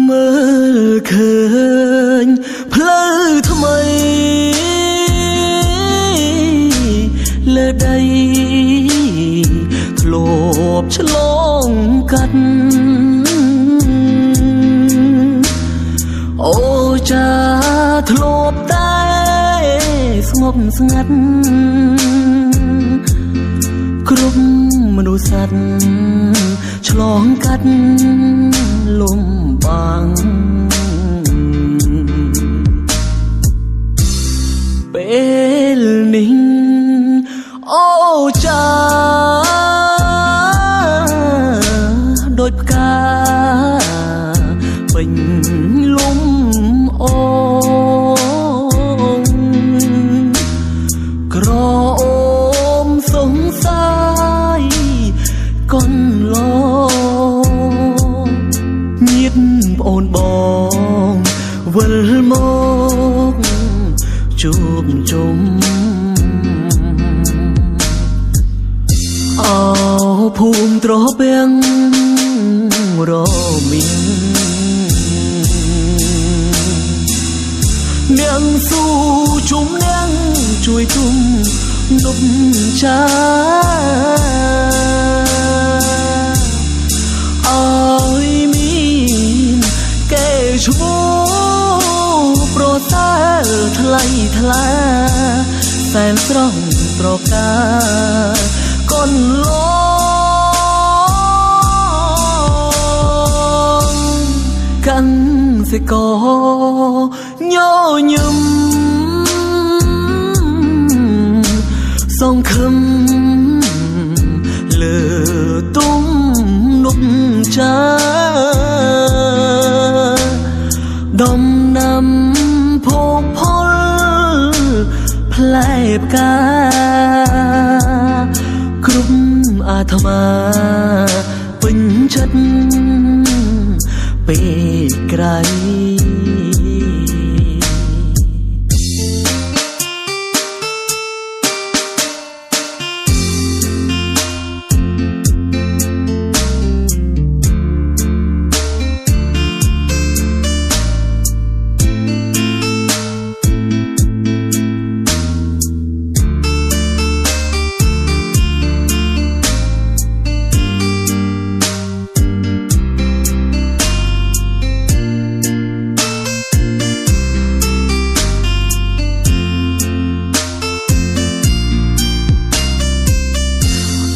មើលឃើញផ្លូវថ្មីលើដីធ្លាប់ឆ្លងកាត់អូចាធ្លាប់តែស្ងប់ស្ងាត់គ្រប់មនុស្សសត្វឆ្លងកាត់លំបាំងពេលនេះអូចាដូចផ្កាពេញលំអូនក្រអូមសង្ស័យកូនឡញាតប្អូនបងវិលមកជួបជុំអោភូមិត្រពាំងរមីងនាងស៊ូជុំនាងជួយទុំនប់ចាអើយមានកែឈ្មោះប្រសើរថ្លៃថ្លាសែនស្រស់ត្រកាកូនឡងកាន់សិកញញឹមសងខឹមលើទុំនុកចាដំណាំភោគផលផ្លែផ្កាគ្រប់អាត្មាពេញចិត្តពេលក្រៃ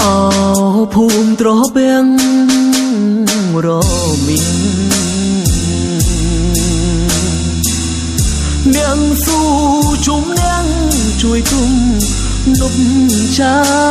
អោភូមិត្រពាំងរមីងនាងស៊ូជុំនាងជួយទុំនប់ចា